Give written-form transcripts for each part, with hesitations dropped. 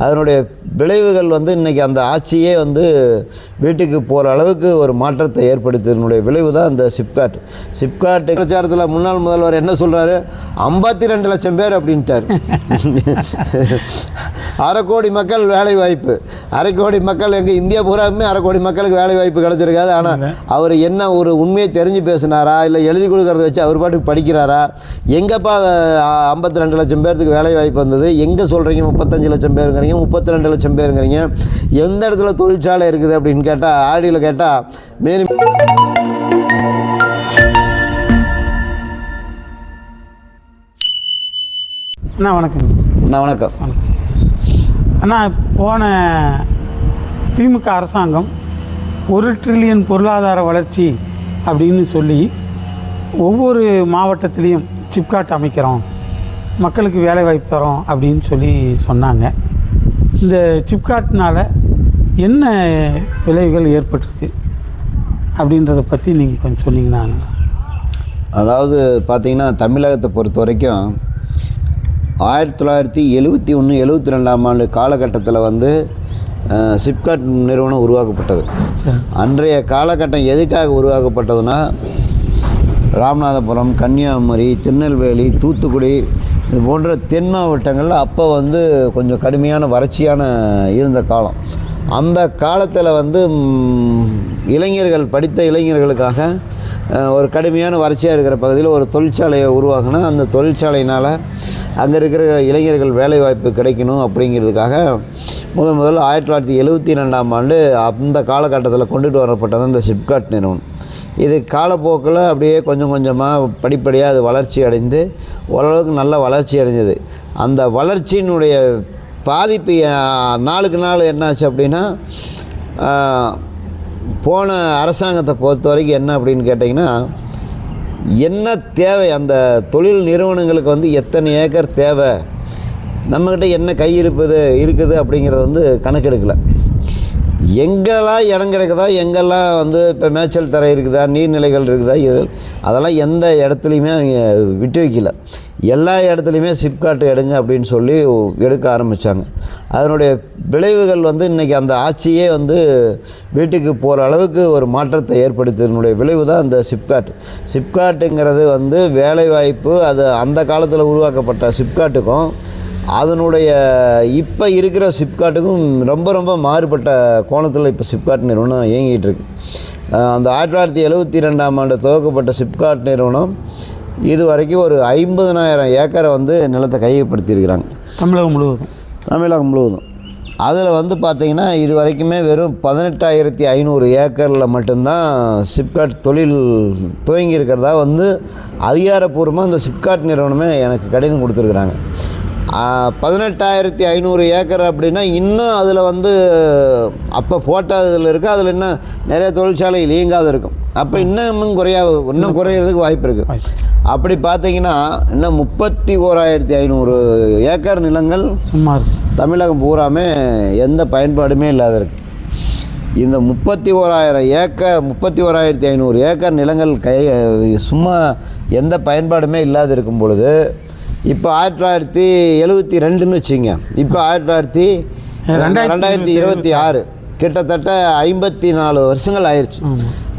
அதனுடைய விளைவுகள் வந்து இன்றைக்கி அந்த ஆட்சியே வந்து வீட்டுக்கு போகிற அளவுக்கு ஒரு மாற்றத்தை ஏற்படுத்தியதனுடைய விளைவு தான் அந்த சிப்காட் பிரச்சாரத்தில் முன்னாள் முதல்வர் என்ன சொல்கிறாரு, 52 லட்சம் பேர் அப்படின்ட்டார். 1/2 கோடி மக்கள் வேலை வாய்ப்பு, 1/2 கோடி மக்கள் எங்கள் இந்தியா பூராவுமே 1/2 கோடி மக்களுக்கு வேலை வாய்ப்பு கிடச்சிருக்காது. ஆனால் அவர் என்ன ஒரு உண்மையை தெரிஞ்சு பேசினாரா, இல்லை எழுதி கொடுக்கறத வச்சு அவர் பாட்டுக்கு படிக்கிறாரா? எங்கேப்பா 52 லட்சம் பேர்த்துக்கு வேலை வாய்ப்பு வந்தது? எங்கே சொல்கிறீங்க 35 லட்சம் பேருங்கிறீங்க, 32 லட்சம் பேருங்கிறீங்க? எந்த இடத்துல தொழிற்சாலை இருக்குது அப்படின்னு கேட்டால், ஆடியில் கேட்டால் மேலும் அண்ணா வணக்கம். அண்ணா வணக்கம். அண்ணா, போன திமுக அரசாங்கம் 1 ட்ரில்லியன் பொருளாதார வளர்ச்சி அப்படின்னு சொல்லி ஒவ்வொரு மாவட்டத்திலையும் சிப்காட் அமைக்கிறோம், மக்களுக்கு வேலை வாய்ப்பு தரோம் அப்படின்னு சொல்லி சொன்னாங்க. இந்த சிப்காட்னால் என்ன விளைவுகள் ஏற்பட்டிருக்கு அப்படின்றத பற்றி நீங்கள் கொஞ்சம் சொன்னீங்கன்னா. அதாவது பார்த்திங்கன்னா, தமிழகத்தை பொறுத்த வரைக்கும் 1971 72ஆம் ஆண்டு காலகட்டத்தில் வந்து சிப்காட் நிறுவனம் உருவாக்கப்பட்டது. அன்றைய காலகட்டம் எதுக்காக உருவாக்கப்பட்டதுன்னா, ராமநாதபுரம், கன்னியாகுமரி, திருநெல்வேலி, தூத்துக்குடி இது போன்ற தென் மாவட்டங்களில் அப்போ வந்து கொஞ்சம் கடுமையான வறட்சியான இருந்த காலம். அந்த காலத்தில் வந்து இளைஞர்கள், படித்த இளைஞர்களுக்காக ஒரு கடுமையான வறட்சியாக இருக்கிற பகுதியில் ஒரு தொழிற்சாலையை உருவாக்கினா, அந்த தொழிற்சாலையினால் அங்கே இருக்கிற இளைஞர்கள் வேலைவாய்ப்பு கிடைக்கணும் அப்படிங்கிறதுக்காக முதல் 1972ஆம் ஆண்டு அந்த காலகட்டத்தில் கொண்டுட்டு வரப்பட்டது இந்த சிப்காட் நிறுவனம். இது காலப்போக்கில் அப்படியே கொஞ்சம் கொஞ்சமாக படிப்படியாக அது வளர்ச்சி அடைந்து ஓரளவுக்கு நல்ல வளர்ச்சி அடைஞ்சது. அந்த வளர்ச்சியினுடைய பாதிப்பு நாளுக்கு நாள் என்னாச்சு அப்படின்னா, போன அரசாங்கத்தை பொறுத்த வரைக்கும் என்ன அப்படின்னு கேட்டிங்கன்னா, என்ன தேவை, அந்த தொழில் நிறுவனங்களுக்கு வந்து எத்தனை ஏக்கர் தேவை, நம்மக்கிட்ட என்ன இருக்குது அப்படிங்கிறத வந்து கணக்கெடுக்கலை. எங்கெல்லாம் இடம் கிடைக்குதா, எங்கெல்லாம் வந்து இப்போ மேய்ச்சல் தரை இருக்குதா, நீர்நிலைகள் இருக்குதா, அதெல்லாம் எந்த இடத்துலையுமே அவங்க விட்டு வைக்கல. எல்லா இடத்துலையுமே சிப்காட் எடுங்க அப்படின்னு சொல்லி எடுக்க ஆரம்பித்தாங்க. அதனுடைய விளைவுகள் வந்து இன்றைக்கி அந்த ஆட்சியே வந்து வீட்டுக்கு போகிற அளவுக்கு ஒரு மாற்றத்தை ஏற்படுத்தியதனுடைய விளைவு தான் அந்த சிப்காட்டுங்கிறது வந்து வேலைவாய்ப்பு. அது அந்த காலத்தில் உருவாக்கப்பட்ட சிப்காட்டுக்கும் அதனுடைய இப்போ இருக்கிற சிப்காட்டுக்கும் ரொம்ப ரொம்ப மாறுபட்ட கோணத்தில் இப்போ சிப்காட் நிறுவனம் இயங்கிட்டு இருக்கு. அந்த 1972ஆம் ஆண்டு துவக்கப்பட்ட சிப்காட் நிறுவனம் இது வரைக்கும் ஒரு 50,000 ஏக்கரை வந்து நிலத்தை கையப்படுத்தியிருக்கிறாங்க தமிழகம் முழுவதும். அதில் வந்து பார்த்திங்கன்னா இது வரைக்குமே வெறும் 18,500 ஏக்கரில் மட்டும்தான் சிப்காட் தொழில் துவங்கி இருக்கிறதா வந்து அதிகாரப்பூர்வமாக இந்த சிப்காட் நிறுவனமே எனக்கு கடிதம் கொடுத்துருக்குறாங்க. 18,500 ஏக்கர் அப்படின்னா இன்னும் அதில் வந்து அப்போ போட்டதில் இருக்குது, அதில் இன்னும் நிறைய தொழிற்சாலை இயங்காத இருக்கும். அப்போ இன்னும் குறையிறதுக்கு வாய்ப்பு இருக்குது. அப்படி பார்த்தீங்கன்னா இன்னும் 31,500 ஏக்கர் நிலங்கள் சுமார் தமிழகம் பூராமே எந்த பயன்பாடுமே இல்லாத இருக்குது. இந்த 31,500 ஏக்கர் நிலங்கள் சும்மா எந்த பயன்பாடுமே இல்லாத இருக்கும் பொழுது, இப்போ 1972ன்னு வச்சுங்க, இப்போ 2026 கிட்டத்தட்ட 54 வருஷங்கள் ஆயிடுச்சு.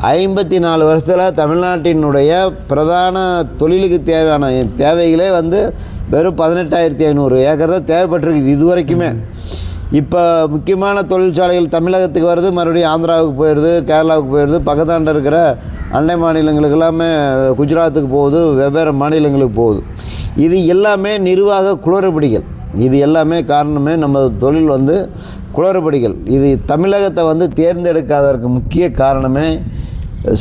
54 வருஷத்தில் தமிழ்நாட்டினுடைய பிரதான தொழிலுக்கு தேவையான தேவைகளே வந்து வெறும் 18,500 ஏக்கர் தான் தேவைப்பட்டிருக்கு இது வரைக்குமே. இப்போ முக்கியமான தொழிற்சாலைகள் தமிழகத்துக்கு வருது, மறுபடியும் ஆந்திராவுக்கு போயிடுது, கேரளாவுக்கு போயிடுது, பக்கத்தாண்ட இருக்கிற அண்டை மாநிலங்களுக்கு எல்லாமே, குஜராத்துக்கு போகுது, வெவ்வேறு மாநிலங்களுக்கு போகுது. இது எல்லாமே நிர்வாக குளறுபடிகள். இது எல்லாமே காரணமே நம்ம தொழில் வந்து குளறுபடிகள். இது தமிழகத்தை வந்து தேர்ந்தெடுக்காததற்கு முக்கிய காரணமே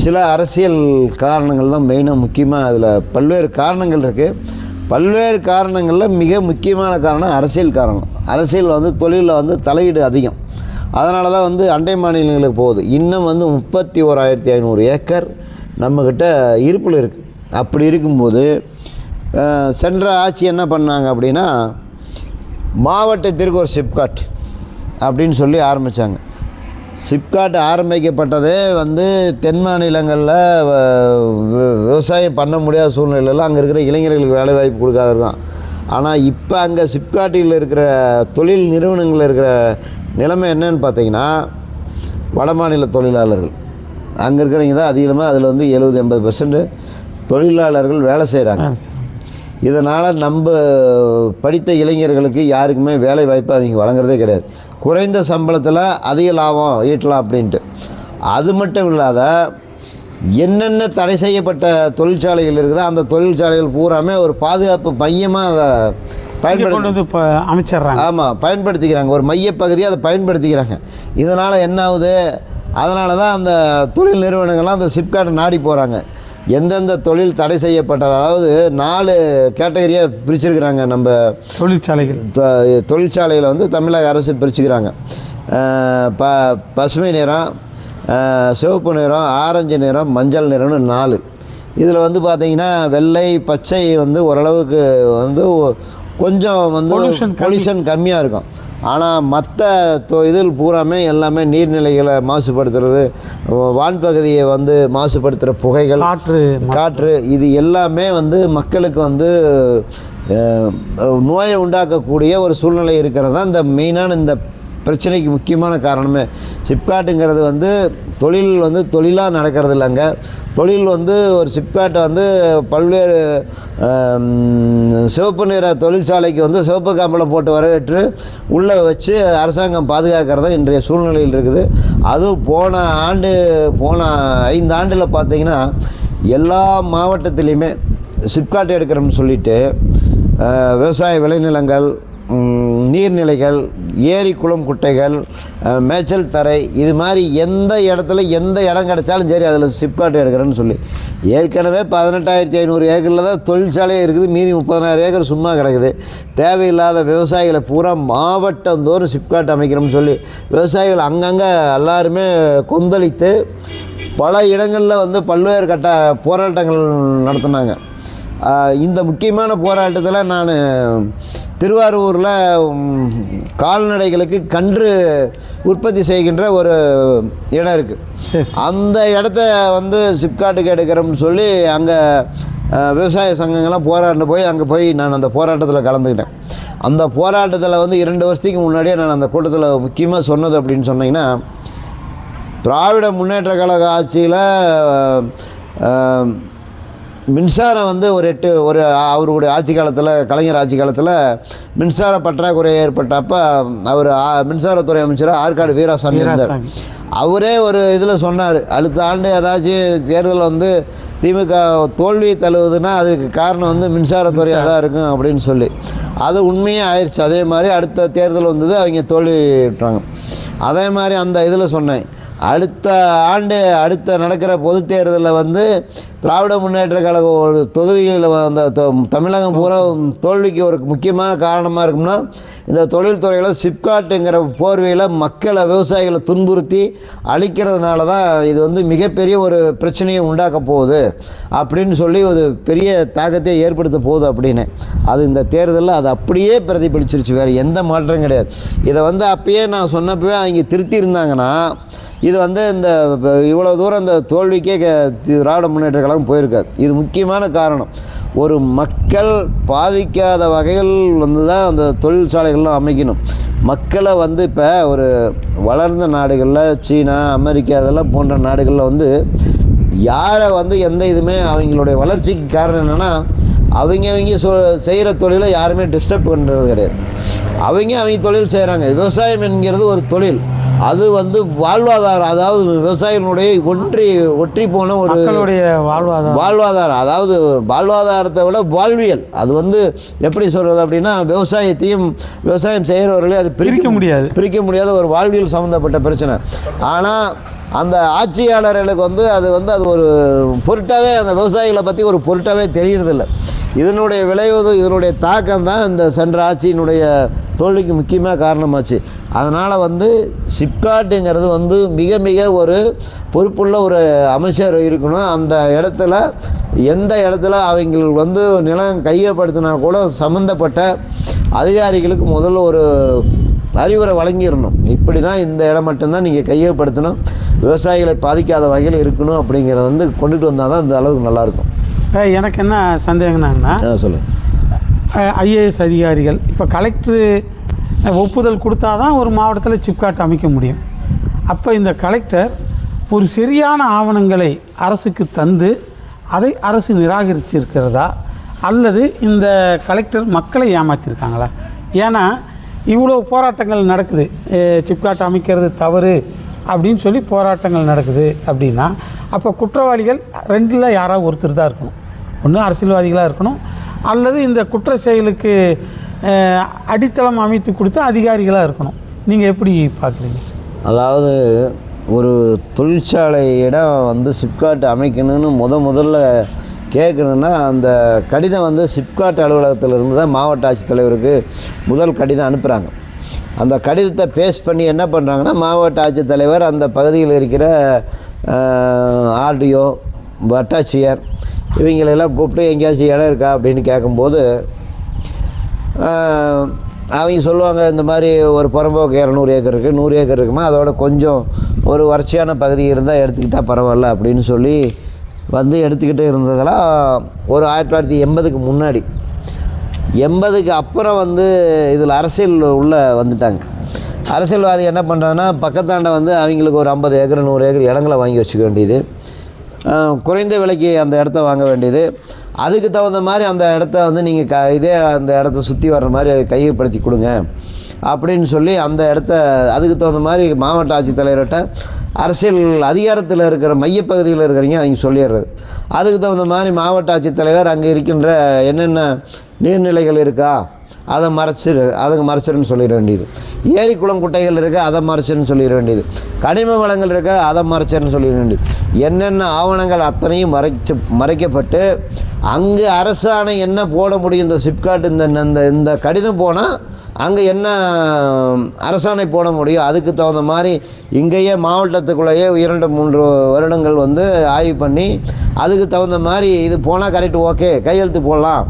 சில அரசியல் காரணங்கள் தான் மெயினாக. முக்கியமாக அதில் பல்வேறு காரணங்கள் இருக்குது. பல்வேறு காரணங்களில் மிக முக்கியமான காரணம் அரசியல் காரணம். அரசியல் வந்து தொழிலில் வந்து தலையீடு அதிகம். அதனால தான் வந்து அண்டை மாநிலங்களுக்கு போகுது. இன்னும் வந்து 31,500 ஏக்கர் நம்மக்கிட்ட இருப்பில் இருக்குது. அப்படி இருக்கும்போது சென்ற ஆட்சி என்ன பண்ணாங்க அப்படின்னா, மாவட்டத்திற்கு ஒரு சிப்காட் அப்படின்னு சொல்லி ஆரம்பித்தாங்க. சிப்காட் ஆரம்பிக்கப்பட்டதே வந்து தென் மாநிலங்களில் விவசாயம் பண்ண முடியாத சூழ்நிலையில் அங்கே இருக்கிற இளைஞர்களுக்கு வேலைவாய்ப்பு கொடுக்காதது தான். ஆனால் இப்போ அங்கே சிப்காட்டில் இருக்கிற தொழில் நிறுவனங்களில் இருக்கிற நிலைமை என்னன்னு பார்த்தீங்கன்னா வட மாநில தொழிலாளர்கள் அங்கே இருக்கிறவங்க தான் அதிகமாக அதில் வந்து 70-80% தொழிலாளர்கள் வேலை செய்கிறாங்க. இதனால் நம்ம படித்த இளைஞர்களுக்கு யாருக்குமே வேலை வாய்ப்பு அவங்க வழங்குறதே கிடையாது. குறைந்த சம்பளத்தில் அதிக லாபம் ஈட்டலாம் அப்படின்ட்டு. அது மட்டும் இல்லாத என்னென்ன தடை செய்யப்பட்ட தொழிற்சாலைகள் இருக்குதோ அந்த தொழிற்சாலைகள் பூராமே ஒரு பாதுகாப்பு மையமாக அதை பயன்படுத்தி இப்போ அமைச்சிட்றாங்க. ஆமாம், பயன்படுத்திக்கிறாங்க. ஒரு மையப்பகுதியை அதை பயன்படுத்திக்கிறாங்க. இதனால் என்ன ஆகுது, அதனால தான் அந்த தொழில் நிறுவனங்கள்லாம் அந்த சிப்காட்டை நாடி போகிறாங்க. எந்தெந்த தொழில் தடை செய்யப்பட்டது, அதாவது 4 கேட்டகரியாக பிரிச்சுருக்கிறாங்க நம்ம தொழிற்சாலையில் வந்து தமிழக அரசு பிரிச்சுக்கிறாங்க. பசுமை நிறம், சிவப்பு நிறம், ஆரஞ்சு நிறம், மஞ்சள் நிறம்னு 4. இதில் வந்து பார்த்திங்கன்னா வெள்ளை பச்சை வந்து ஓரளவுக்கு வந்து கொஞ்சம் வந்து பொல்யூஷன் கம்மியாக இருக்கும். ஆனால் மற்ற இதில் பூராமே எல்லாமே நீர்நிலைகளை மாசுபடுத்துறது, வான்பகுதியை வந்து மாசுபடுத்துகிற புகைகள், காற்று இது எல்லாமே வந்து மக்களுக்கு வந்து நோயை உண்டாக்கக்கூடிய ஒரு சூழ்நிலை இருக்கிறது தான் இந்த மெயினான இந்த பிரச்சனைக்கு முக்கியமான காரணமே. சிப்காட்டுங்கிறது வந்து தொழில் வந்து தொழிலாக நடக்கிறது இல்லைங்க. தொழில் வந்து ஒரு சிப்காட்டை வந்து பல்வேறு சிவப்பு நிற தொழிற்சாலைக்கு வந்து சிவப்பு காம்பளம் போட்டு வரவேற்று உள்ளே வச்சு அரசாங்கம் பாதுகாக்கிறதா இன்றைய சூழ்நிலையில் இருக்குது. அதுவும் போன 5 ஆண்டில் பார்த்திங்கன்னா எல்லா மாவட்டத்திலையுமே சிப்காட் எடுக்கிறோம்னு சொல்லிட்டு விவசாய விளைநிலங்கள், நீர்நிலைகள், ஏரி குளம் குட்டைகள், மேய்ச்சல் தரை, இது மாதிரி எந்த இடத்துல எந்த இடம் கிடைச்சாலும் சரி அதில் சிப்காட் எடுக்கிறேன்னு சொல்லி ஏற்கனவே 18,500 ஏக்கரில் தான் தொழிற்சாலையே இருக்குது. மீதி 30,000 ஏக்கர் சும்மா கிடக்குது. தேவையில்லாத விவசாயிகளை பூரா மாவட்டந்தோறும் சிப்காட் அமைக்கிறோம்னு சொல்லி விவசாயிகள் அங்கங்கே எல்லாருமே கொந்தளித்து பல இடங்களில் வந்து பல்வேறு போராட்டங்கள் நடத்தினாங்க. இந்த முக்கியமான போராட்டத்தில் நான் திருவாரூரில் கால்நடைகளுக்கு கன்று உற்பத்தி செய்கின்ற ஒரு இடம் இருக்குது. அந்த இடத்த வந்து சிப்காட்டுக்கு எடுக்கிறோம்னு சொல்லி அங்கே விவசாய சங்கங்கள்லாம் அங்கே போய் நான் அந்த போராட்டத்தில் கலந்துக்கிட்டேன். அந்த போராட்டத்தில் வந்து 2 வருஷத்துக்கு முன்னாடியே நான் அந்த கூட்டத்தில் முக்கியமாக சொன்னது அப்படின்னு சொன்னீங்கன்னா, திராவிட முன்னேற்ற கழக ஆட்சியில் மின்சாரம் வந்து அவருடைய ஆட்சி காலத்தில், கலைஞர் ஆட்சி காலத்தில் மின்சார பற்றாக்குறை ஏற்பட்டப்போ அவர் மின்சாரத்துறை அமைச்சராக ஆற்காடு வீராசாமி இருந்தார். அவரே ஒரு இதில் சொன்னார், அடுத்த ஆண்டு ஏதாச்சும் தேர்தல் வந்து திமுக தோல்வி தழுவுதுன்னா அதுக்கு காரணம் வந்து மின்சாரத்துறையாக தான் இருக்கும் அப்படின்னு சொல்லி. அது உண்மையாக ஆயிடுச்சு. அதே மாதிரி அடுத்த தேர்தல் வந்தது, அவங்க தோல்வி விட்டாங்க. அதே மாதிரி அந்த இதில் சொன்னேன், அடுத்த நடக்கிற பொது தேர்தலில் வந்து திராவிட முன்னேற்ற கழக ஒரு தொகுதிகளில் அந்த தமிழகம் பூரா தோல்விக்கு ஒரு முக்கியமான காரணமாக இருக்கும்னா இந்த தொழில்துறையில் சிப்காட்டுங்கிற போர்வையில் மக்களை, விவசாயிகளை துன்புறுத்தி அழிக்கிறதுனால தான் இது வந்து மிகப்பெரிய ஒரு பிரச்சனையை உண்டாக்க போகுது அப்படின்னு சொல்லி ஒரு பெரிய தாக்கத்தை ஏற்படுத்த போகுது அப்படின்னு. அது இந்த தேர்தலில் அது அப்படியே பிரதிபலிச்சிருச்சு, வேறு எந்த மாற்றம் கிடையாது. இதை வந்து அப்பயே நான் சொன்னப்பவே அவங்க திருத்தி இருந்தாங்கன்னா இது வந்து இந்த இவ்வளோ தூரம் இந்த தோல்விக்கே திராவிட முன்னேற்ற கழகம் போயிருக்காது. இது முக்கியமான காரணம். ஒரு மக்கள் பாதிக்காத வகைகள் வந்து தான் அந்த தொழிற்சாலைகள்லாம் அமைக்கணும். மக்களை வந்து இப்போ ஒரு வளர்ந்த நாடுகளில், சீனா, அமெரிக்கா அதெல்லாம் போன்ற நாடுகளில் வந்து யாரை வந்து எந்த இதுவுமே அவங்களுடைய வளர்ச்சிக்கு காரணம் என்னென்னா, அவங்க செய்கிற தொழிலை யாருமே டிஸ்டர்ப் பண்ணுறது கிடையாது. அவங்க தொழில் செய்கிறாங்க. விவசாயம் என்கிறது ஒரு தொழில், அது வந்து வாழ்வாதாரம். அதாவது விவசாயிகளுடைய ஒற்றி போன ஒரு வாழ்வாதாரம். அதாவது வாழ்வாதாரத்தை விட வாழ்வியல். அது வந்து எப்படி சொல்கிறது அப்படின்னா, விவசாயம் செய்கிறவர்களே அது பிரிக்க முடியாத ஒரு வாழ்வியல் சம்மந்தப்பட்ட பிரச்சனை. ஆனால் அந்த ஆட்சியாளர்களுக்கு வந்து அது ஒரு பொருட்டாகவே, அந்த விவசாயிகளை பற்றி ஒரு பொருட்டாகவே தெரியறதில்லை. இதனுடைய விளைவு, இதனுடைய தாக்கம் தான் இந்த சென்ற ஆட்சியினுடைய தோல்விக்கு முக்கியமாக காரணமாச்சு. அதனால் வந்து சிப்காட்டுங்கிறது வந்து மிக மிக ஒரு பொறுப்புள்ள ஒரு அமைச்சர் இருக்கணும். அந்த இடத்துல எந்த இடத்துல அவங்களுக்கு வந்து நிலம் கையப்படுத்தினா கூட சம்மந்தப்பட்ட அதிகாரிகளுக்கு முதல்ல ஒரு அறிவுரை வழங்கிடணும். இப்படி தான் இந்த இடம் மட்டும்தான் நீங்கள் கையப்படுத்தணும், விவசாயிகளை பாதிக்காத வகையில் இருக்கணும் அப்படிங்கிறத வந்து கொண்டுட்டு வந்தால் தான் இந்த அளவுக்கு நல்லாயிருக்கும். எனக்கு என்ன சந்தேகம்னாங்கன்னா, சொல்லுங்கள். ஐஏஎஸ் அதிகாரிகள். இப்போ கலெக்டரு ஒப்புதல் கொடுத்தா தான் ஒரு மாவட்டத்தில் சிப்காட் அமைக்க முடியும். அப்போ இந்த கலெக்டர் ஒரு சரியான ஆவணங்களை அரசுக்கு தந்து அதை அரசு நிராகரிச்சிருக்கிறதா அல்லது இந்த கலெக்டர் மக்களை ஏமாற்றிருக்காங்களா? ஏன்னா இவ்வளோ போராட்டங்கள் நடக்குது, சிப்காட் அமைக்கிறது தவறு அப்படின்னு சொல்லி போராட்டங்கள் நடக்குது அப்படின்னா அப்போ குற்றவாளிகள் ரெண்டில் யாராவது ஒருத்தர் தான் இருக்கணும். ஒன்று அரசியல்வாதிகளாக இருக்கணும் அல்லது இந்த குற்ற செயலுக்கு அடித்தளம் அமைத்து கொடுத்த அதிகாரிகளாக இருக்கணும். நீங்கள் எப்படி பார்க்குறீங்க? அதாவது ஒரு தொழிற்சாலை இடம் வந்து சிப்காட் அமைக்கணும்னு முதல்ல கேட்கணுன்னா அந்த கடிதம் வந்து சிப்காட் அலுவலகத்திலிருந்து தான் மாவட்ட ஆட்சித்தலைவருக்கு முதல் கடிதம் அனுப்புகிறாங்க. அந்த கடிதத்தை பேஸ் பண்ணி என்ன பண்ணுறாங்கன்னா மாவட்ட ஆட்சித்தலைவர் அந்த பகுதியில் இருக்கிற ஆர்டிஓ, வட்டாட்சியர் இவங்களெல்லாம் கூப்பிட்டு எங்கேயாச்சும் இடம் இருக்கா அப்படின்னு கேட்கும்போது அவங்க சொல்லுவாங்க, இந்த மாதிரி ஒரு புறம்போக்கு 200 ஏக்கர் இருக்குது, 100 ஏக்கர் இருக்குமா, அதோட கொஞ்சம் ஒரு வறட்சியான பகுதி இருந்தால் எடுத்துக்கிட்டால் பரவாயில்ல அப்படின்னு சொல்லி வந்து எடுத்துக்கிட்டு இருந்ததெல்லாம் ஒரு 1980க்கு முன்னாடி. 80க்கு அப்புறம் வந்து இதில் அரசியல் உள்ளே வந்துட்டாங்க. அரசியல்வாதி என்ன பண்ணுறாங்கன்னா பக்கத்தாண்ட வந்து அவங்களுக்கு ஒரு 50 ஏக்கர் 100 ஏக்கர் இடங்களை வாங்கி வச்சுக்க வேண்டியது, குறைந்த விலைக்கு அந்த இடத்த வாங்க வேண்டியது, அதுக்கு தகுந்த மாதிரி அந்த இடத்த வந்து நீங்கள் இதே அந்த இடத்த சுற்றி வர்ற மாதிரி கையப்படுத்தி கொடுங்க அப்படின்னு சொல்லி அந்த இடத்த அதுக்கு தகுந்த மாதிரி மாவட்ட ஆட்சித்தலைவர்கிட்ட அரசியல் அதிகாரத்தில் இருக்கிற மையப்பகுதியில் இருக்கிறவங்க அவங்க சொல்லிடுறது. அதுக்கு தகுந்த மாதிரி மாவட்ட ஆட்சித்தலைவர் அங்கே இருக்கின்ற என்னென்ன நீர்நிலைகள் இருக்கா அதை மறைச்சிருன்னு சொல்லிட வேண்டியது, ஏரி குளம் குட்டைகள் இருக்கா அதை மறைச்சிருன்னு சொல்லிட வேண்டியது, கனிம வளங்கள் இருக்கா அதை மறைச்சிருன்னு சொல்லிட வேண்டியது. என்னென்ன ஆவணங்கள் அத்தனையும் மறைக்கப்பட்டு அங்கே அரசாணை என்ன போட முடியும், இந்த சிப்காட் இந்த கடிதம் போனால் அங்கே என்ன அரசாணை போட முடியும், அதுக்கு தகுந்த மாதிரி இங்கேயே மாவட்டத்துக்குள்ளேயே 2-3 வருடங்கள் வந்து ஆய்வு பண்ணி அதுக்கு தகுந்த மாதிரி இது போனால் கரெக்டு, ஓகே கையெழுத்து போடலாம்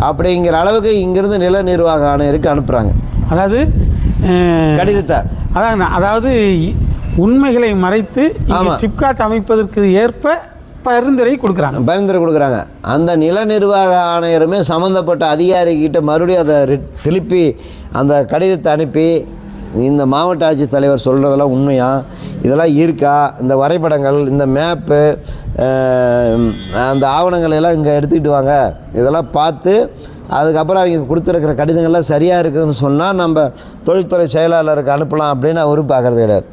அப்படிங்கிற அளவுக்கு இங்கேருந்து நில நிர்வாக ஆணையருக்கு அனுப்புகிறாங்க. அதாவது கடிதத்தை அதாவது உண்மைகளை மறைத்து சிப்காட் அமைப்பதற்கு ஏற்ப பரிந்துரை கொடுக்குறாங்க. அந்த நில நிர்வாக ஆணையருமே சம்மந்தப்பட்ட அதிகாரிகிட்ட மறுபடியும் அதை திருப்பி அந்த கடிதத்தை அனுப்பி இந்த மாவட்ட ஆட்சித்தலைவர் சொல்கிறதெல்லாம் உண்மையா, இதெல்லாம் இருக்கா, இந்த வரைபடங்கள், இந்த மேப்பு, அந்த ஆவணங்கள் எல்லாம் இங்கே எடுத்துக்கிட்டு வாங்க, இதெல்லாம் பார்த்து அதுக்கப்புறம் அவங்க கொடுத்துருக்கிற கடிதங்கள்லாம் சரியாக இருக்குதுன்னு சொன்னால் நம்ம தொழில்துறை செயலாளருக்கு அனுப்பலாம் அப்படின்னு அவரும் பார்க்குறது கிடையாது.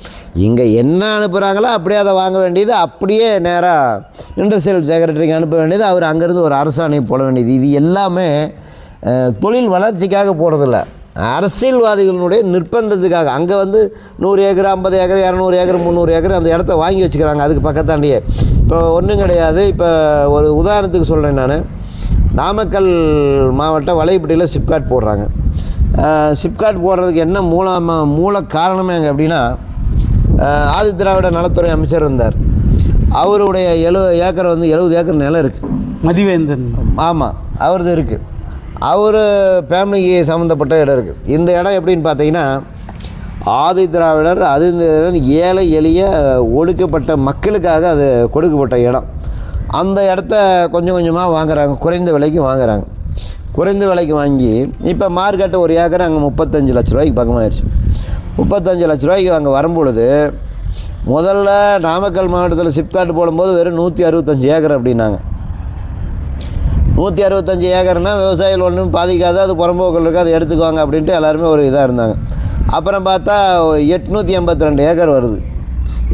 இங்கே என்ன அனுப்புகிறாங்களோ அப்படியே அதை வாங்க வேண்டியது, அப்படியே நேராக இண்டஸ்ட்ரியல் செக்ரட்டரிக்கு அனுப்ப வேண்டியது, அவர் அங்கேருந்து ஒரு அரசாணை போட வேண்டியது. இது எல்லாமே தொழில் வளர்ச்சிக்காக போடுறதில்ல, அரசியல்வாதிகளுடைய நிர்பந்தத்துக்காக. அங்கே வந்து 100 ஏக்கர் 50 ஏக்கர் 200 ஏக்கர் 300 ஏக்கர் அந்த இடத்த வாங்கி வச்சுக்கிறாங்க. அதுக்கு பக்கத்தாண்டியே இப்போ ஒன்றும் கிடையாது. இப்போ ஒரு உதாரணத்துக்கு சொல்கிறேன், நான் நாமக்கல் மாவட்டம் வலைப்பட்டியில் சிப்காட் போடுறாங்க. சிப்காட் போடுறதுக்கு என்ன மூல காரணமே அங்கே அப்படின்னா ஆதிதிராவிட நலத்துறை அமைச்சர் இருந்தார். அவருடைய 70 ஏக்கர் வந்து 70 ஏக்கர் நிலம் இருக்குது, மதிவேந்தன். ஆமாம், அவரது இருக்குது. அவர் ஃபேமிலிக்கு சம்மந்தப்பட்ட இடம் இருக்குது. இந்த இடம் எப்படின்னு பார்த்தீங்கன்னா ஆதிதிராவிடர் ஏழை எளிய ஒடுக்கப்பட்ட மக்களுக்காக அது கொடுக்கப்பட்ட இடம். அந்த இடத்த கொஞ்சம் கொஞ்சமாக வாங்குறாங்க, குறைந்த விலைக்கு வாங்குறாங்க. குறைந்த விலைக்கு வாங்கி இப்போ மார்க்கெட்டு ஒரு ஏக்கர் அங்கே 35 லட்ச ரூபாய்க்கு பக்கமாகிடுச்சு. 35 லட்ச ரூபாய்க்கு அங்கே வரும்பொழுது முதல்ல நாமக்கல் மாவட்டத்தில் சிப்காட் போடும்போது வெறும் 165 ஏக்கர் அப்படின்னாங்க. 165 ஏக்கர்னால் விவசாயிகள் ஒன்றும் பாதிக்காது, அது புறம்போக்கள் இருக்குது, அதை எடுத்துக்குவாங்க அப்படின்ட்டு எல்லாருமே ஒரு இதாக இருந்தாங்க. அப்புறம் பார்த்தா 882 ஏக்கர் வருது.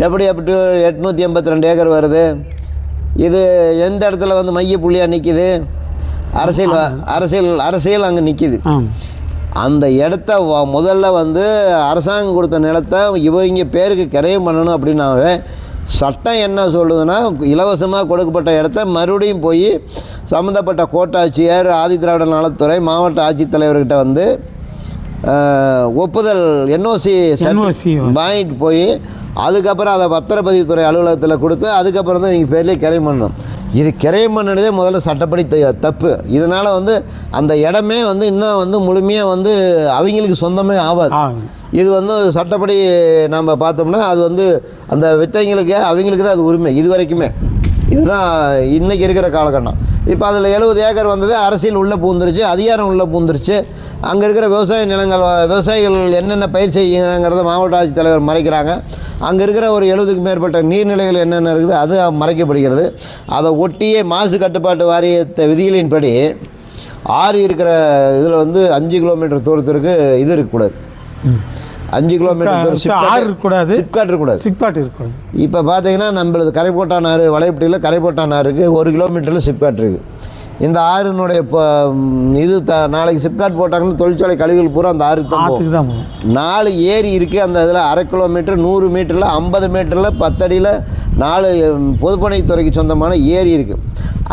எப்படி 882 ஏக்கர் வருது? இது எந்த இடத்துல வந்து மைய புள்ளியாக நிற்கிது? அரசியல் அங்கே நிற்கிது. அந்த இடத்த முதல்ல வந்து அரசாங்கம் கொடுத்த நிலத்தை இவங்க பேருக்கு கிரயம் பண்ணணும் அப்படின்னாவே சட்டம் என்ன சொல்லுதுன்னா இலவசமாக கொடுக்கப்பட்ட இடத்த மறுபடியும் போய் சம்மந்தப்பட்ட கோட்டாட்சியர், ஆதிதிராவிட நலத்துறை, மாவட்ட ஆட்சித்தலைவர்கிட்ட வந்து ஒப்புதல் என்ஓசி வாங்கிட்டு போய் அதுக்கப்புறம் அதை பத்திரப்பதிவுத்துறை அலுவலகத்தில் கொடுத்து அதுக்கப்புறம் தான் இவங்க பேர்லேயே கிரயம் பண்ணணும். இது கிரயம் பண்ணினதே முதல்ல சட்டப்படி தப்பு. இதனால் வந்து அந்த இடமே வந்து இன்னும் வந்து முழுமையாக வந்து அவங்களுக்கு சொந்தமே ஆகாது. இது வந்து சட்டப்படி நம்ம பார்த்தோம்னா அது வந்து அந்த வித்தைங்களுக்கு அவங்களுக்கு தான் அது உரிமை. இது வரைக்குமே இதுதான் இன்றைக்கி இருக்கிற காலகட்டம். இப்போ அதில் 70 ஏக்கர் வந்தது, அரசியல் உள்ளே பூந்துருச்சு, அதிகாரம் உள்ளே பூந்துருச்சு. அங்கே இருக்கிற விவசாய நிலங்கள், விவசாயிகள் என்னென்ன பயிர் செய்யுங்கிறத மாவட்ட ஆட்சித்தலைவர் மறைக்கிறாங்க. அங்கே இருக்கிற ஒரு 70க்கும் மேற்பட்ட நீர்நிலைகள் என்னென்ன இருக்குது அது மறைக்கப்படுகிறது. அதை ஒட்டியே மாசு கட்டுப்பாட்டு வாரியத்தை விதிகளின்படி ஆறு இருக்கிற இதில் வந்து 5 கிலோமீட்டர் தூரத்திற்கு இது இருக்கக்கூடாது. 5 கிலோமீட்டர் தூரம் சிப்காட் இருக்கக்கூடாது. இப்போ பார்த்தீங்கன்னா நம்மளது கரைப்போட்டானாறு வளையப்பட்டியில் கரைப்போட்டானாருக்கு 1 கிலோமீட்டரில் சிப்காட் இருக்குது. இந்த ஆறுனுடைய இப்போ இது நாளைக்கு சிப்காட் போட்டாங்கன்னு தொழிற்சாலை கழிவுகள் பூரா அந்த ஆறு தான் 4 ஏரி இருக்குது. அந்த இதில் 1/2 கிலோமீட்டர் 100 மீட்டரில் 50 மீட்டரில் 10 அடியில் 4 பொதுப்பணித்துறைக்கு சொந்தமான ஏரி இருக்குது.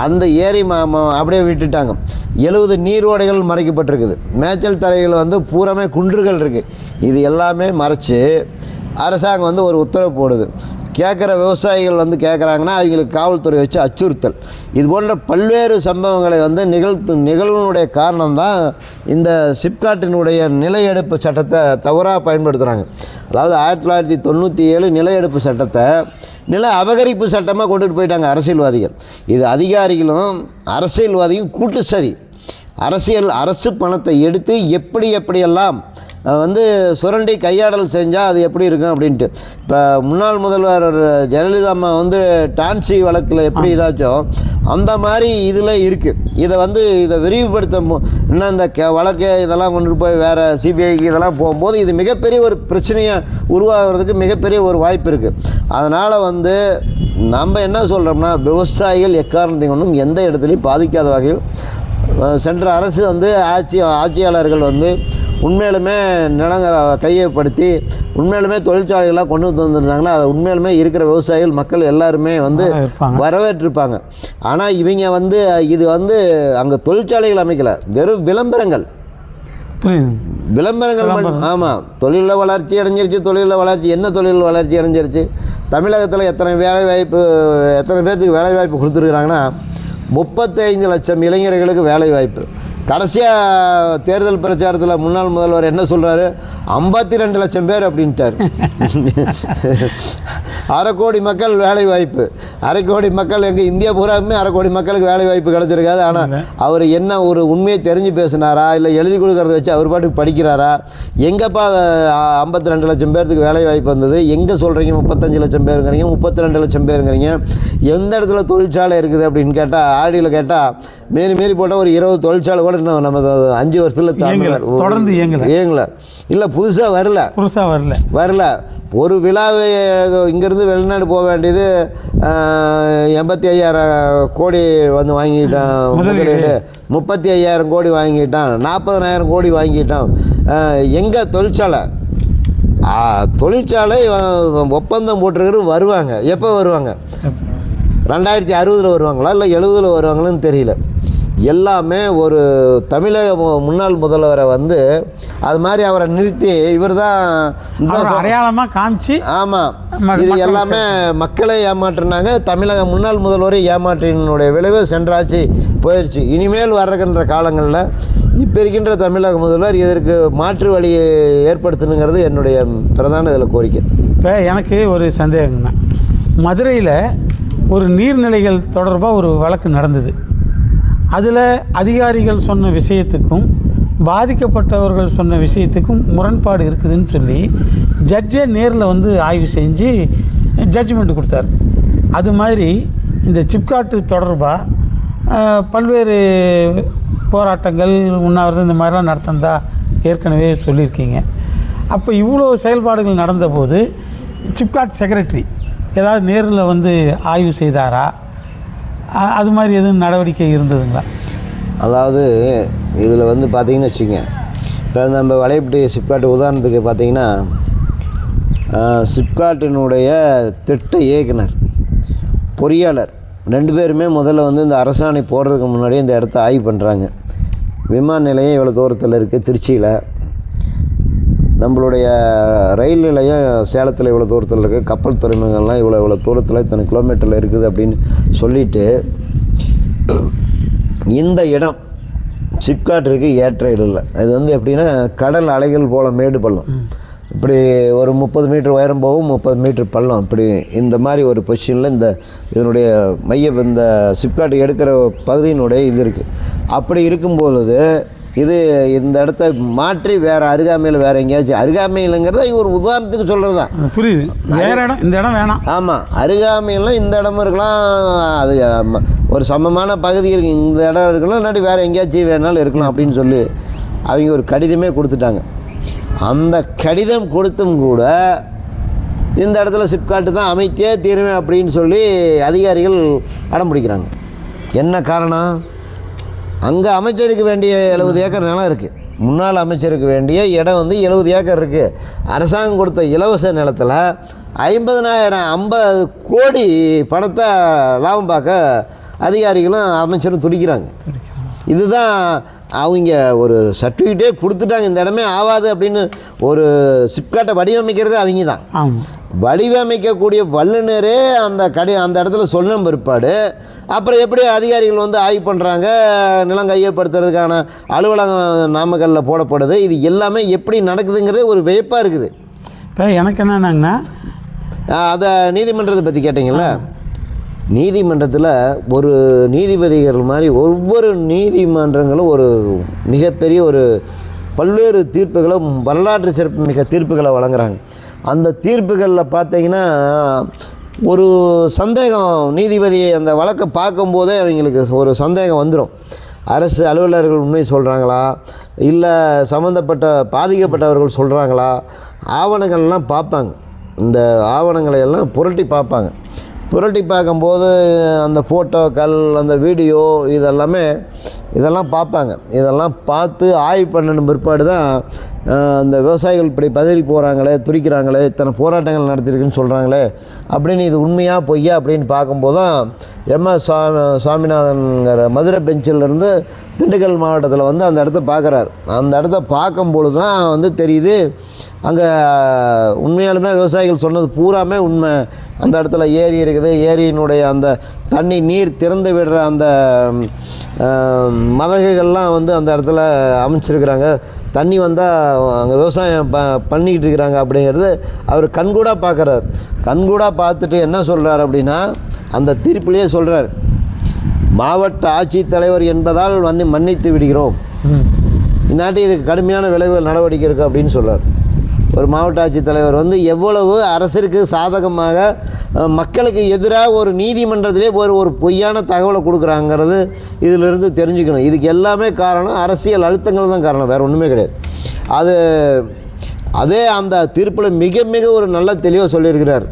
அந்த ஏரி அப்படியே விட்டுட்டாங்க. 70 நீரோடைகள் மறைக்கப்பட்டிருக்குது. மேய்ச்சல் தரைகள் வந்து பூராமே குன்றுகள் இருக்குது. இது எல்லாமே மறைச்சி அரசாங்கம் வந்து ஒரு உத்தரவு போடுது. கேட்குற விவசாயிகள் வந்து கேட்குறாங்கன்னா அவங்களுக்கு காவல்துறை வச்சு அச்சுறுத்தல். இது போன்ற பல்வேறு சம்பவங்களை வந்து நிகழ்வுனுடைய காரணம்தான் இந்த சிப்காட்டினுடைய நில எடுப்பு சட்டத்தை தவறாக பயன்படுத்துகிறாங்க. அதாவது 1997 நில எடுப்பு சட்டத்தை நில அபகரிப்பு சட்டமாக கொண்டுட்டு போயிட்டாங்க அரசியல்வாதிகள். இது அதிகாரிகளும் அரசியல்வாதியும் கூட்டு சதி. அரசு பணத்தை எடுத்து எப்படியெல்லாம் வந்து சுரண்டி கையாடல் செஞ்சால் அது எப்படி இருக்கும் அப்படின்ட்டு. இப்போ முன்னாள் முதல்வர் ஜெயலலிதா அம்மா வந்து டான்சி வழக்கில் எப்படி இதாச்சோ அந்த மாதிரி இதில் இருக்குது. இதை விரிவுபடுத்த இன்னும் இந்த வழக்கு இதெல்லாம் கொண்டு போய் வேறு சிபிஐக்கு இதெல்லாம் போகும்போது இது மிகப்பெரிய ஒரு பிரச்சனையை உருவாகிறதுக்கு மிகப்பெரிய ஒரு வாய்ப்பு இருக்குது. அதனால் வந்து நம்ம என்ன சொல்கிறோம்னா, விவசாயிகள் எக்காரணத்தை கொண்டும் எந்த இடத்துலையும் பாதிக்காத வகையில் சென்ற அரசு வந்து ஆட்சியாளர்கள் வந்து உண்மையிலுமே நிலங்களை கையப்படுத்தி உண்மையிலுமே தொழிற்சாலைகளாக கொண்டு வந்திருந்தாங்கன்னா அதை உண்மையிலுமே இருக்கிற விவசாயிகள் மக்கள் எல்லாருமே வந்து வரவேற்றிருப்பாங்க. ஆனால் இவங்க வந்து இது வந்து அங்கே தொழிற்சாலைகள் அமைக்கலை, வெறும் விளம்பரங்கள். ஆமாம், தொழிலில் வளர்ச்சி அடைஞ்சிருச்சு. என்ன தொழில் வளர்ச்சி அடைஞ்சிருச்சு? தமிழகத்தில் எத்தனை பேர்த்துக்கு வேலைவாய்ப்பு கொடுத்துருக்குறாங்கன்னா 35 லட்சம் இளைஞர்களுக்கு வேலைவாய்ப்பு. கடைசியாக தேர்தல் பிரச்சாரத்தில் முன்னாள் முதல்வர் என்ன சொல்கிறாரு? 52 லட்சம் பேர் அப்படின்ட்டார். 1/2 கோடி மக்கள் வேலை வாய்ப்பு. 1/2 கோடி மக்கள் எங்கள் இந்தியா பூராவுமே 1/2 கோடி மக்களுக்கு வேலை வாய்ப்பு கிடச்சிருக்காது. ஆனால் அவர் என்ன ஒரு உண்மையை தெரிஞ்சு பேசினாரா, இல்லை எழுதி கொடுக்கறத வச்சு அவர் பாட்டுக்கு படிக்கிறாரா? எங்கேப்பா 52 லட்சம் பேர்த்துக்கு வேலை வாய்ப்பு வந்தது? எங்கே சொல்கிறீங்க 35 லட்சம் பேருங்கிறீங்க, 32 லட்சம் பேருங்கிறீங்க? எந்த இடத்துல தொழிற்சாலை இருக்குது அப்படின்னு கேட்டால், ஆடியில் கேட்டால் மீறி போட்டால் ஒரு 20 தொழிற்சாலை கூட இன்னும் நமக்கு 5 வருஷத்தில் தொடர்ந்து இயங்கலை. இல்லை புதுசாக வரல. ஒரு விழாவை இங்கேருந்து வெளிநாடு போக வேண்டியது 85,000 கோடி வந்து வாங்கிட்டான் முதலீடு, 35,000 கோடி வாங்கிட்டான், 40,000 கோடி வாங்கிட்டான். எங்கே தொழிற்சாலை ஒப்பந்தம் போட்டிருக்கிற வருவாங்க. எப்போ வருவாங்க? 2060 வருவாங்களா இல்லை 70 வருவாங்களான்னு தெரியல. எல்லாமே ஒரு தமிழக முன்னாள் முதல்வரை வந்து அது மாதிரி அவரை நிறுத்தி இவர் தான் அடையாளமாக காமிச்சு, ஆமாம், இது எல்லாமே மக்களை ஏமாற்றினாங்க. தமிழக முன்னாள் முதல்வரை ஏமாற்றினுடைய விளைவு சென்றாச்சு போயிடுச்சு. இனிமேல் வர்றகின்ற காலங்களில் இப்போ இருக்கின்ற தமிழக முதல்வர் இதற்கு மாற்று வழியை ஏற்படுத்தணுங்கிறது என்னுடைய பிரதான இதில் கோரிக்கை. இப்போ எனக்கு ஒரு சந்தேகங்கண்ணா, மதுரையில் ஒரு நீர்நிலைகள் தொடர்பாக ஒரு வழக்கு நடந்தது. அதில் அதிகாரிகள் சொன்ன விஷயத்துக்கும் பாதிக்கப்பட்டவர்கள் சொன்ன விஷயத்துக்கும் முரண்பாடு இருக்குதுன்னு சொல்லி ஜட்ஜே நேரில் வந்து ஆய்வு செஞ்சு ஜட்ஜ்மெண்ட் கொடுத்தார். அது மாதிரி இந்த சிப்காட்டு தொடர்பாக பல்வேறு போராட்டங்கள் உண்ணாவிரதம் இந்த மாதிரிலாம் நடத்தினதா ஏற்கனவே சொல்லியிருக்கீங்க. அப்போ இவ்வளோ செயல்பாடுகள் நடந்தபோது சிப்காட் செக்ரட்டரி ஏதாவது நேரில் வந்து ஆய்வு செய்தாரா? அது மாதிரி எதுவும் நடவடிக்கை இருந்ததுங்களா? அதாவது இதில் வந்து பார்த்திங்கன்னு வச்சுங்க, இப்போ நம்ம வலைப்பட்டி சிப்காட்டு உதாரணத்துக்கு பார்த்திங்கன்னா, சிப்காட்டினுடைய திட்ட இயக்குனர் பொறியாளர் 2 பேருமே முதல்ல வந்து இந்த அரசாணை போடுறதுக்கு முன்னாடியே இந்த இடத்த ஆய்வு பண்ணுறாங்க. விமான நிலையம் இவ்வளோ தூரத்தில் இருக்குது திருச்சியில், நம்மளுடைய ரயில் நிலையம் சேலத்தில் இவ்வளோ தூரத்தில் இருக்குது, கப்பல் துறைமுகங்கள்லாம் இவ்வளோ தூரத்தில் இத்தனை கிலோமீட்டரில் இருக்குது அப்படின்னு சொல்லிவிட்டு, இந்த இடம் சிப்காட்டிற்கு ஏற்ற இடம் இல்லை. அது வந்து எப்படின்னா கடல் அலைகள் போல் மேடு பள்ளம். இப்படி ஒரு 30 மீட்டர் உயரம் போகும், 30 மீட்டர் பள்ளம், இப்படி இந்த மாதிரி ஒரு பொசிஷனில் இதனுடைய இந்த சிப்காட் எடுக்கிற பகுதியினுடைய இது இருக்குது. அப்படி இருக்கும்பொழுது இந்த இடத்த மாற்றி வேறு அருகாமையில் வேறு எங்கேயாச்சும், அருகாமையிலங்கிறத ஒரு உதாரணத்துக்கு சொல்கிறது தான். புரியுது, வேறு இடம் இந்த இடம் வேணாம். ஆமாம், அருகாமையில் இந்த இடமும் இருக்கலாம், அது ஒரு சமமான பகுதி இருக்குது, இந்த இடம் இருக்கலாம், இல்லாட்டி வேறு எங்கேயாச்சும் வேணாலும் இருக்கலாம் அப்படின்னு சொல்லி அவங்க ஒரு கடிதமே கொடுத்துட்டாங்க. அந்த கடிதம் கொடுத்தும் கூட இந்த இடத்துல சிப்காட்டு தான் அமைச்சே தீருவேன் அப்படின்னு சொல்லி அதிகாரிகள் அடம் பிடிக்கிறாங்க. என்ன காரணம்? அங்கே அமைச்சருக்கு வேண்டிய 70 ஏக்கர் நிலம் இருக்குது. முன்னாள் அமைச்சருக்கு வேண்டிய இடம் 70 ஏக்கர் இருக்குது. அரசாங்கம் கொடுத்த இலவச நிலத்தில் 50 கோடி பணத்தை லாபம் பார்க்க அதிகாரிகளும் அமைச்சரும் துடிக்கிறாங்க. இதுதான் அவங்க ஒரு சர்டிஃபிகேட்டே கொடுத்துட்டாங்க, இந்த இடமே ஆகாது அப்படின்னு. ஒரு சிப்காட்டை வடிவமைக்கிறது அவங்க தான். வடிவமைக்கக்கூடிய வல்லுநரே அந்த இடத்துல சொன்ன பிற்பாடு அப்புறம் எப்படி அதிகாரிகள் ஆய்வு பண்ணுறாங்க, நிலம் கையப்படுத்துறதுக்கான அலுவலகம் நாமக்கல்லில் போடப்படுது, இது எல்லாமே எப்படி நடக்குதுங்கிறது ஒரு வியப்பாக இருக்குது. இப்போ எனக்கு என்னன்னாங்கண்ணா, அதை நீதிமன்றத்தை பற்றி கேட்டிங்களா? நீதிமன்றத்தில் ஒரு நீதிபதிகள் மாதிரி ஒவ்வொரு நீதிமன்றங்களும் ஒரு மிகப்பெரிய பல்வேறு தீர்ப்புகளும் வரலாற்று சிறப்பு மிக தீர்ப்புகளை வழங்குறாங்க. அந்த தீர்ப்புகளில் பார்த்தீங்கன்னா ஒரு சந்தேகம், நீதிபதி அந்த வழக்கை பார்க்கும்போதே அவங்களுக்கு ஒரு சந்தேகம் வந்துடும். அரசு அலுவலர்கள் உண்மை சொல்கிறாங்களா, இல்லை சம்மந்தப்பட்ட பாதிக்கப்பட்டவர்கள் சொல்கிறாங்களா? ஆவணங்கள்லாம் பார்ப்பாங்க. இந்த ஆவணங்களை எல்லாம் புரட்டி பார்ப்பாங்க. புரட்டி பார்க்கும்போது அந்த ஃபோட்டோக்கள், அந்த வீடியோ இதெல்லாம் பார்ப்பாங்க. இதெல்லாம் பார்த்து ஆய்வு பண்ணணும் பிற்பாடு தான் அந்த விவசாயிகள் இப்படி பதறி போகிறாங்களே, துடிக்கிறாங்களே, இத்தனை போராட்டங்கள் நடத்திருக்குன்னு சொல்கிறாங்களே அப்படின்னு, இது உண்மையாக பொய்யா அப்படின்னு பார்க்கும்போது தான் எம்எஸ் சுவாமிநாதன்கிற மதுரை பெஞ்சிலிருந்து திண்டுக்கல் மாவட்டத்தில் அந்த இடத்த பார்க்குறாரு. அந்த இடத்த பார்க்கும்பொழுது தான் தெரியுது, அங்கே உண்மையாலுமே விவசாயிகள் சொன்னது பூராமே உண்மை. அந்த இடத்துல ஏரி இருக்குது, ஏரியினுடைய அந்த தண்ணி நீர் திறந்து விடுற அந்த மதகுகள்லாம் அந்த இடத்துல அமைச்சிருக்கிறாங்க. தண்ணி வந்தால் அங்கே விவசாயம் பண்ணிக்கிட்டு இருக்கிறாங்க அப்படிங்கிறது அவர் கண்கூடாக பார்க்குறாரு. கண்கூடாக பார்த்துட்டு என்ன சொல்கிறார் அப்படின்னா, அந்த தீர்ப்பிலேயே சொல்கிறார், மாவட்ட ஆட்சித்தலைவர் என்பதால் மன்னித்து விடுகிறோம், இந்நாட்டி இதுக்கு கடுமையான விளைவு நடவடிக்கை இருக்குது அப்படின்னு சொல்கிறார். ஒரு மாவட்ட ஆட்சித்தலைவர் எவ்வளவு அரசிற்கு சாதகமாக மக்களுக்கு எதிராக ஒரு நீதிமன்றத்திலே ஒரு பொய்யான தகவலை கொடுக்குறாங்கிறது இதிலிருந்து தெரிஞ்சுக்கணும். இதுக்கு எல்லாமே காரணம் அரசியல் அழுத்தங்கள் தான் காரணம், வேறு ஒன்றுமே கிடையாது. அதே அந்த தீர்ப்பில் மிக மிக ஒரு நல்ல தெளிவாக சொல்லியிருக்கிறார்.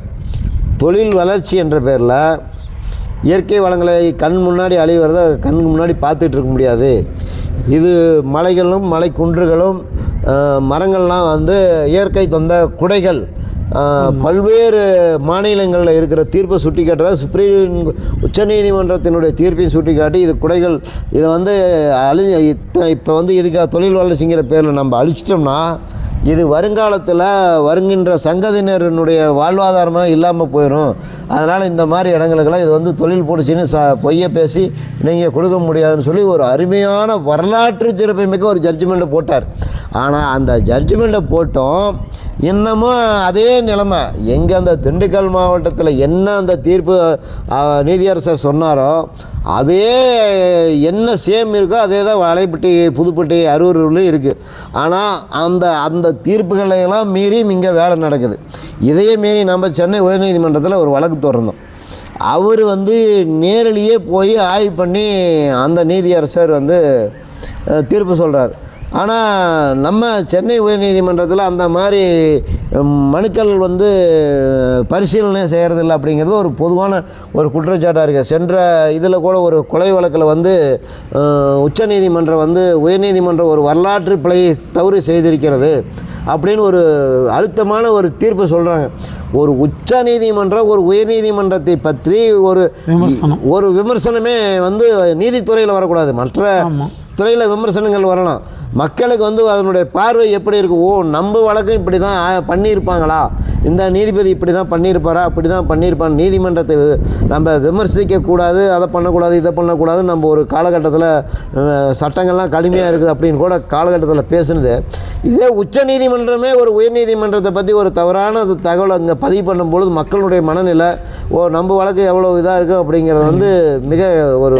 தொழில் வளர்ச்சி என்ற பேரில் இயற்கை வளங்களை கண் முன்னாடி அழிவதை கண்ணுக்கு முன்னாடி பார்த்துட்டு இருக்க முடியாது. இது மலைகளும் மலை குன்றுகளும் மரங்கள்லாம் இயற்கை தந்த குடைகள். பல்வேறு மாநிலங்களில் இருக்கிற தீர்ப்பை சுட்டி காட்டுற சுப்ரீம் உச்சநீதிமன்றத்தினுடைய தீர்ப்பையும் சுட்டி காட்டி, இது குடைகள், இதை இப்போ இதுக்கு தொழில் வளர்ச்சிங்கிற பேரில் நம்ம அழிச்சிட்டோம்னா இது வருங்காலத்தில் வருகின்ற சங்கதியினருடைய வாழ்வாதாரமாக இல்லாமல் போயிடும். அதனால் இந்த மாதிரி இடங்களுக்கெல்லாம் இது தொழில் பிடிச்சின்னு பொய்யை பேசி நீங்கள் கொடுக்க முடியாதுன்னு சொல்லி ஒரு அருமையான வரலாற்று சிறப்பு மிக்க ஒரு ஜட்ஜ்மெண்ட்டை போட்டார். ஆனால் அந்த ஜட்ஜ்மெண்ட்டை போட்டோம் இன்னமும் அதே நிலைமை. எங்கே அந்த திண்டுக்கல் மாவட்டத்தில் என்ன அந்த தீர்ப்பு நீதியரசர் சொன்னாரோ அதே என்ன சேம் இருக்கோ அதே தான் வலைப்பட்டி, புதுப்பட்டி, அரூர்லையும் இருக்குது. ஆனால் அந்த தீர்ப்புகளையெல்லாம் மீறி இங்கே வேலை நடக்குது. இதையே மீறி நம்ம சென்னை உயர்நீதிமன்றத்தில் ஒரு வழக்கு தொடர்ந்தோம். அவர் நேரிலேயே போய் ஆய்வு பண்ணி அந்த நீதியரசர் தீர்ப்பு சொல்கிறார். ஆனால் நம்ம சென்னை உயர்நீதிமன்றத்தில் அந்த மாதிரி மனுக்கள் பரிசீலனை செய்கிறதில்ல அப்படிங்கிறது ஒரு பொதுவான ஒரு குற்றச்சாட்டாக இருக்குது. சென்ற இதில் கூட ஒரு கொலை வழக்கில் உச்சநீதிமன்றம் உயர்நீதிமன்றம் ஒரு வரலாற்று பிழையை தவறு செய்திருக்கிறது அப்படின்னு ஒரு அழுத்தமான ஒரு தீர்ப்பு சொல்கிறாங்க. ஒரு உச்ச நீதிமன்றம் ஒரு உயர்நீதிமன்றத்தை பற்றி ஒரு விமர்சனமே நீதித்துறையில் வரக்கூடாது. மற்ற துறையில் விமர்சனங்கள் வரலாம், மக்களுக்கு வந்து அதனுடைய பார்வை எப்படி இருக்குது, ஓ நம்ம வழக்கம் இப்படி தான் பண்ணியிருப்பாங்களா, இந்த நீதிபதி இப்படி தான் பண்ணியிருப்பாரா, அப்படி தான் பண்ணியிருப்பான், நீதிமன்றத்தை நம்ம விமர்சிக்கக்கூடாது, அதை பண்ணக்கூடாது, இதை பண்ணக்கூடாது, நம்ம ஒரு காலகட்டத்தில் சட்டங்கள்லாம் கடுமையாக இருக்குது அப்படின்னு கூட காலகட்டத்தில் பேசுனது. இதே உச்ச நீதிமன்றமே ஒரு உயர் நீதிமன்றத்தை பற்றி ஒரு தவறான தகவலை அங்கே பதிவு பண்ணும்பொழுது மக்களுடைய மனநிலை, ஓ நம்ம வழக்கு எவ்வளோ இதாக இருக்குது அப்படிங்கிறது வந்து மிக ஒரு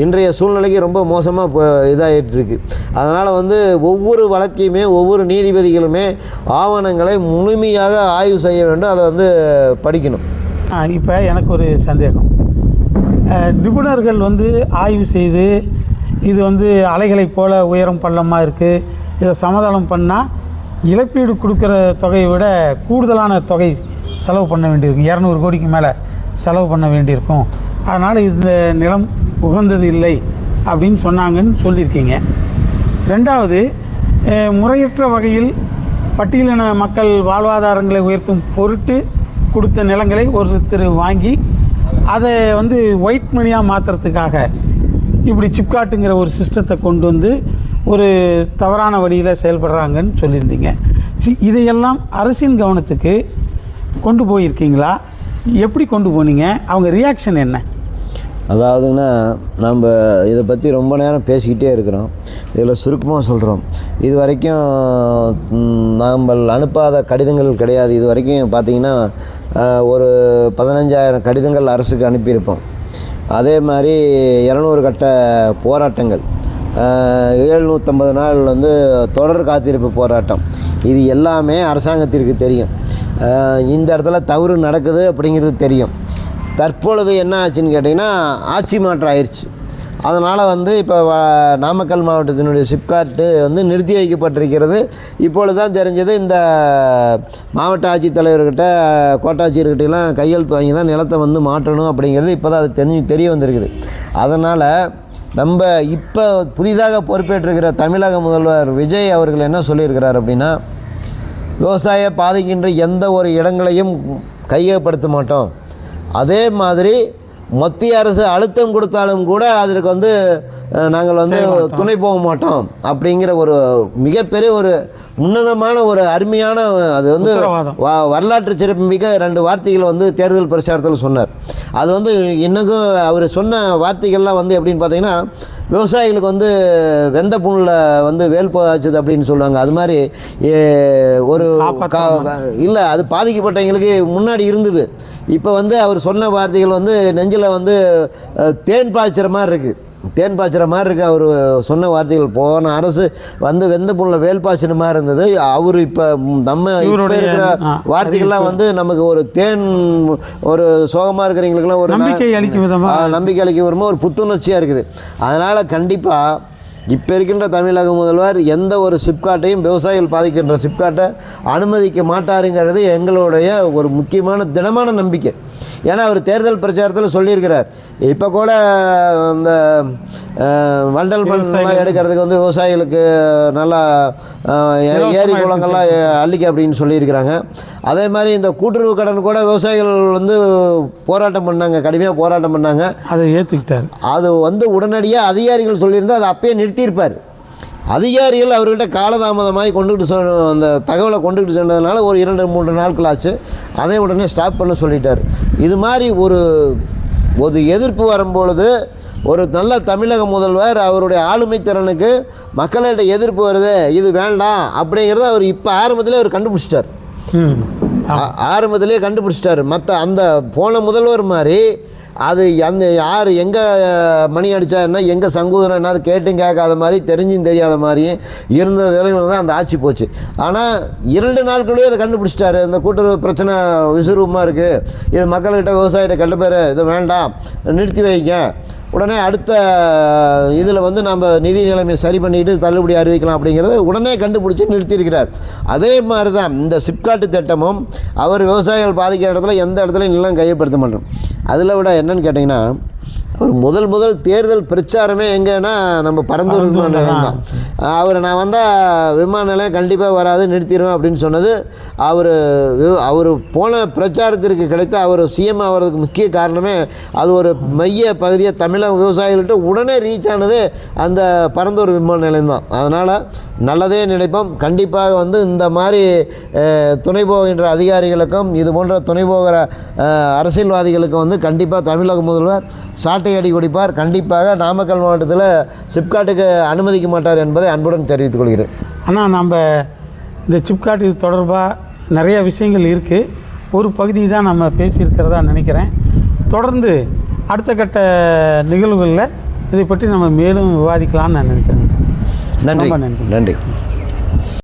இன்றைய சூழ்நிலைக்கு ரொம்ப மோசமாக இதாகிட்டு இருக்கு. அதனால் வந்து ஒவ்வொரு வழக்கையுமே ஒவ்வொரு நீதிபதிகளுமே ஆவணங்களை முழுமையாக ஆய்வு செய்ய வேண்டும், அதை வந்து படிக்கணும். இப்போ எனக்கு ஒரு சந்தேகம். நிபுணர்கள் வந்து ஆய்வு செய்து இது வந்து அலைகளைப் போல் உயரம் பள்ளமாக இருக்குது, இதை சமாதானம் பண்ணால் இழப்பீடு கொடுக்குற தொகையை விட கூடுதலான தொகை செலவு பண்ண வேண்டியிருக்கும், 200 கோடிக்கு மேலே செலவு பண்ண வேண்டியிருக்கும், அதனால் இந்த நிலம் உகந்தது இல்லை அப்படின்னு சொன்னாங்கன்னு சொல்லியிருக்கீங்க. ரெண்டாவது, முறையற்ற வகையில் பட்டியலின மக்கள் வாழ்வாதாரங்களை உயர்த்தும் பொருட்டு கொடுத்த நிலங்களை ஒருத்தர் வாங்கி அதை வந்து ஒயிட் மணியாக மாற்றுறதுக்காக இப்படி சிப்காட்டுங்கிற ஒரு சிஸ்டத்தை கொண்டு வந்து ஒரு தவறான வழியில் செயல்படுறாங்கன்னு சொல்லியிருந்தீங்க. இதையெல்லாம் அரசின் கவனத்துக்கு கொண்டு போயிருக்கீங்களா? எப்படி கொண்டு போனீங்க? அவங்க ரியாக்ஷன் என்ன? அதாவதுன்னா நம்ம இதை பற்றி ரொம்ப நேரம் பேசிக்கிட்டே இருக்கிறோம். இதில் சுருக்கமாக சொல்கிறோம். இது வரைக்கும் நாம் அனுப்பாத கடிதங்கள் கிடையாது. இது வரைக்கும் பார்த்திங்கன்னா ஒரு 15,000 கடிதங்கள் அரசுக்கு அனுப்பியிருப்போம். அதே மாதிரி 200 கட்ட போராட்டங்கள், 750 நாள் வந்து தொடர் காத்திருப்பு போராட்டம், இது எல்லாமே அரசாங்கத்திற்கு தெரியும். இந்த இடத்துல தவறு நடக்குது அப்படிங்கிறது தெரியும். தற்பொழுது என்ன ஆச்சுன்னு கேட்டிங்கன்னா ஆட்சி மாற்றம் ஆயிடுச்சு. அதனால் வந்து இப்போ நாமக்கல் மாவட்டத்தினுடைய சிப்காட்டு வந்து நிறுத்தி வைக்கப்பட்டிருக்கிறது. இப்பொழுது தான் தெரிஞ்சது. இந்த மாவட்ட ஆட்சித்தலைவர்கிட்ட கோட்டாட்சியர்கிட்டலாம் கையெழுத்து வாங்கி தான் நிலத்தை வந்து மாற்றணும் அப்படிங்கிறது இப்போ தான் அது தெரிய வந்திருக்குது. அதனால் நம்ம இப்போ புதிதாக பொறுப்பேற்றிருக்கிற தமிழக முதல்வர் விஜய் அவர்கள் என்ன சொல்லியிருக்கிறார் அப்படின்னா, விவசாய பாதிக்கின்ற எந்த ஒரு இடங்களையும் கையகப்படுத்த மாட்டோம், அதே மாதிரி மத்திய அரசு அழுத்தம் கொடுத்தாலும் கூட அதற்கு வந்து நாங்கள் வந்து துணை போக மாட்டோம் அப்படிங்கிற ஒரு மிகப்பெரிய ஒரு உன்னதமான ஒரு அருமையான, அது வந்து வரலாற்று சிறப்புமிக்க 2 வார்த்தைகள் வந்து தேர்தல் பிரச்சாரத்தில் சொன்னார். அது வந்து இன்னும் அவர் சொன்ன வார்த்தைகள்லாம் வந்து எப்படின்னு பார்த்தீங்கன்னா, விவசாயிகளுக்கு வந்து வெந்த புண்ணில் வந்து வேல் போச்சுது அப்படின்னு சொல்லுவாங்க. அது மாதிரி ஒரு இல்லை, அது பாதிக்கப்பட்டவங்களுக்கு முன்னாடி இருந்தது. இப்போ வந்து அவர் சொன்ன வார்த்தைகள் வந்து நெஞ்சில் வந்து தேன் பாய்ச்சுற மாதிரி இருக்குது, தேன் பாய்ச்சுற மாதிரி இருக்குது. அவர் சொன்ன வார்த்தைகள் போன அரசு வந்து வெந்த புண்ணில் வேல் பாய்ச்சுற மாதிரி இருந்தது. அவர் இப்போ நம்ம இப்போ இருக்கிற வார்த்தைகள்லாம் வந்து நமக்கு ஒரு தேன், ஒரு சோகமாக இருக்கிறவங்களுக்குலாம் ஒரு நம்பிக்கை அளிக்க வரும்போது ஒரு புத்துணர்ச்சியாக இருக்குது. அதனால் கண்டிப்பாக இப்போ இருக்கின்ற தமிழக முதல்வர் எந்த ஒரு சிப்காட்டையும், விவசாயிகள் பாதிக்கின்ற சிப்காட்டை அனுமதிக்க மாட்டாருங்கிறது எங்களுடைய ஒரு முக்கியமான திடமான நம்பிக்கை. ஏன்னா அவர் தேர்தல் பிரச்சாரத்தில் சொல்லியிருக்கிறார். இப்போ கூட இந்த வண்டல் மண்ணெலாம் எடுக்கிறதுக்கு வந்து விவசாயிகளுக்கு நல்லா ஏரி குளங்கள்லாம் அள்ளிக்க அப்படின்னு சொல்லியிருக்கிறாங்க. அதே மாதிரி இந்த கூட்டுறவு கடன் கூட விவசாயிகள் வந்து போராட்டம் பண்ணாங்க, கடுமையாக போராட்டம் பண்ணாங்க. அதை ஏற்றுக்கிட்டார். அது வந்து உடனடியாக அதிகாரிகள் சொல்லியிருந்தால் அதை அப்பயே நிறுத்தியிருப்பார். அதிகாரிகள் அவர்கிட்ட காலதாமதமாகி கொண்டுகிட்டு அந்த தகவலை கொண்டுகிட்டு சென்றதுனால ஒரு 2-3 நாட்கள் ஆச்சு. அதை உடனே ஸ்டாப் பண்ண சொல்லிட்டார். இது மாதிரி ஒரு எதிர்ப்பு வரும்பொழுது ஒரு நல்ல தமிழக முதல்வர் அவருடைய ஆளுமை திறனுக்கு மக்கள்கிட்ட எதிர்ப்பு வருது, இது வேண்டாம் அப்படிங்கிறத அவர் இப்போ ஆரம்பத்திலே அவர் கண்டுபிடிச்சிட்டார். ஆரம்பத்திலே கண்டுபிடிச்சிட்டார். மற்ற அந்த போன முதல்வர் மாதிரி அது அந்த யார் எங்கே மணி அடித்தா என்ன, எங்கே சங்கூதனம் என்ன, அது கேட்டும் கேட்காத மாதிரி, தெரிஞ்சும் தெரியாத மாதிரியே இருந்த வேலைகள் தான் அந்த ஆட்சி போச்சு. ஆனால் 2 நாட்களே அதை கண்டுபிடிச்சிட்டாரு. இந்த கூட்டுறவு பிரச்சனை விசுரூபமாக இருக்குது, இது மக்கள்கிட்ட விவசாயிகிட்ட கெட்ட பேர், இது வேண்டாம், நிறுத்தி வைங்க, உடனே அடுத்த இதில் வந்து நம்ம நிதி நிலைமையை சரி பண்ணிவிட்டு தள்ளுபடி அறிவிக்கலாம் அப்படிங்கிறத உடனே கண்டுபிடிச்சி நிறுத்தியிருக்கிறார். அதே மாதிரி தான் இந்த சிப்காட்டு திட்டமும் அவர் விவசாயிகள் பாதிக்கிற இடத்துல எந்த இடத்துலையும் நிலம் கையப்படுத்த மாட்டோம். அதில் விட என்னன்னு கேட்டிங்கன்னா, ஒரு முதல் தேர்தல் பிரச்சாரமே எங்கன்னா நம்ம பரந்தூர் விமான நிலையம் தான். அவர் நான் வந்தால் விமான நிலையம் கண்டிப்பாக வராது, நிறுத்திடுவேன் அப்படின்னு சொன்னது. அவர் போன பிரச்சாரத்திற்கு கிடைத்த அவர் சிஎம் ஆகிறதுக்கு முக்கிய காரணமே அது ஒரு மைய பகுதியை தமிழக விவசாயிகள்கிட்ட உடனே ரீச் ஆனது அந்த பரந்தூர் விமான நிலையம் தான். அதனால் நல்லதே நினைப்போம். கண்டிப்பாக வந்து இந்த மாதிரி துணை போகின்ற அதிகாரிகளுக்கும் இது போன்ற துணை போகிற அரசியல்வாதிகளுக்கும் வந்து கண்டிப்பாக தமிழக முதல்வர் சாட்டை அடி கொடுப்பார். கண்டிப்பாக நாமக்கல் மாவட்டத்தில் சிப்காட்டுக்கு அனுமதிக்க மாட்டார் என்பதை அன்புடன் தெரிவித்துக் கொள்கிறேன். ஆனால் நம்ம இந்த சிப்காட் இது தொடர்பாக நிறைய விஷயங்கள் இருக்குது. ஒரு பகுதி தான் நம்ம பேசியிருக்கிறதா நினைக்கிறேன். தொடர்ந்து அடுத்த கட்ட நிகழ்வுகளில் இதை பற்றி நம்ம மேலும் விவாதிக்கலாம்னு நான் நினைக்கிறேன். நன்றி. ரொம்ப நன்றி. நன்றி.